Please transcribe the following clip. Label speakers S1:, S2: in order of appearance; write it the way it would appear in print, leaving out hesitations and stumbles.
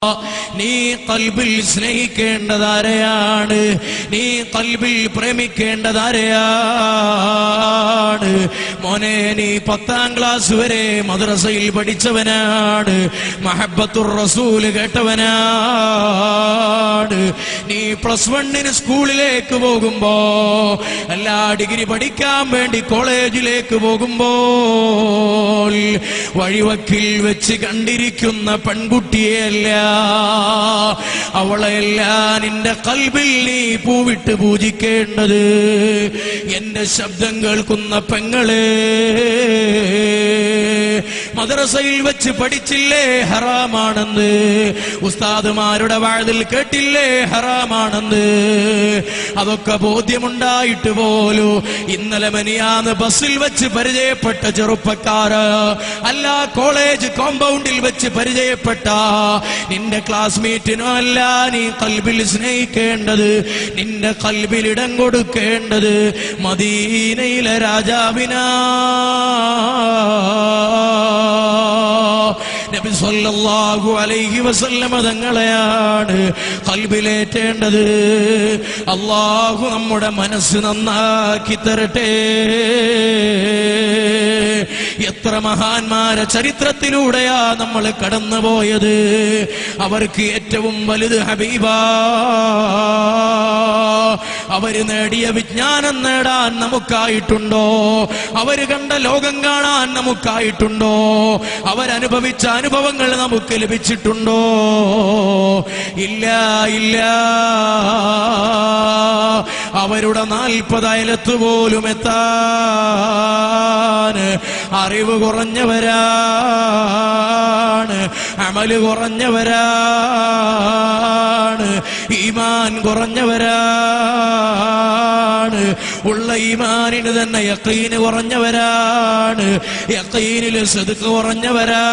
S1: നീ ഖൽബിൽ സ്നേഹിക്കേണ്ടതാരെയാണ്, നീ ഖൽബിൽ പ്രേമിക്കേണ്ടതാരെയാണ്. മോനെ, നീ 10ാം ക്ലാസ് വരെ മദ്രസയിൽ പഠിച്ചവനാണ്, മഹബ്ബത്തുർ റസൂൽ കേട്ടവനാണ്. നീ +1 സ്കൂളിലേക്ക് പോകുമ്പോ, അല്ല ഡിഗ്രി പഠിക്കാൻ വേണ്ടി കോളേജിലേക്ക് പോകുമ്പോൾ വഴിവക്കിൽ വെച്ച് കണ്ടിരിക്കുന്ന പെൺകുട്ടിയെയല്ല, അവളെയല്ല നിന്റെ ഖൽബിൽ നീ പൂവിട്ട് പൂജിക്കേണ്ടത്. എന്റെ ശബ്ദം കേൾക്കുന്ന പെങ്ങളെ, മദ്രസയിൽ വെച്ച് പഠിച്ചില്ലേ ഹറാമാണെന്ന്, ഉസ്താദുമാരുടെ വാതിൽ കേട്ടില്ലേ ഹറാമാണെന്ന്, അതൊക്കെ ബോധ്യമുണ്ടായിട്ട് പോലും ഇന്നലെ മിനിയാന്ന് ബസ്സിൽ വെച്ച് പരിചയപ്പെട്ട ചെറുപ്പക്കാര്, അല്ല കോളേജ് കോമ്പൗണ്ടിൽ വെച്ച് പരിചയപ്പെട്ട നിന്റെ ക്ലാസ്മേറ്റിനോ അല്ല നീ ഖൽബിൽ സ്നേഹിക്കേണ്ടത്, നിന്റെ ഖൽബിൽ ഇടം കൊടുക്കേണ്ടത് മദീനയിലെ രാജാവിനാ. നബി സല്ലല്ലാഹു അലൈഹി വസല്ലമ തങ്ങളെയാണ് ഖൽബിലേറ്റേണ്ടത്. അല്ലാഹു നമ്മുടെ മനസ്സ് നന്നാക്കി തരട്ടെ. എത്ര മഹാന്മാരെ ചരിത്രത്തിലൂടെയാ നമ്മൾ കടന്നുപോയത്. അവർക്ക് ഏറ്റവും വലുത് ഹബീബാ. അവര് നേടിയ വിജ്ഞാനം നേടാൻ നമുക്കായിട്ടുണ്ടോ? അവര് കണ്ട ലോകം കാണാൻ നമുക്കായിട്ടുണ്ടോ? അവരനുഭവിച്ച അനുഭവങ്ങൾ നമുക്ക് ലഭിച്ചിട്ടുണ്ടോ? ഇല്ല, ഇല്ല. അവരുടെ 40 അയലത്ത് പോലും എത്താൻ അറിവ് കുറഞ്ഞവരാണ്, അമല് കുറഞ്ഞവരാണ്, ഈമാൻ കുറഞ്ഞവരാണ്. ഉള്ള ഈമാനിന് തന്നെ യഖീന് കുറഞ്ഞവരാണ്, യഖീനിൽ സിദ്ഖ് കുറഞ്ഞവരാണ്.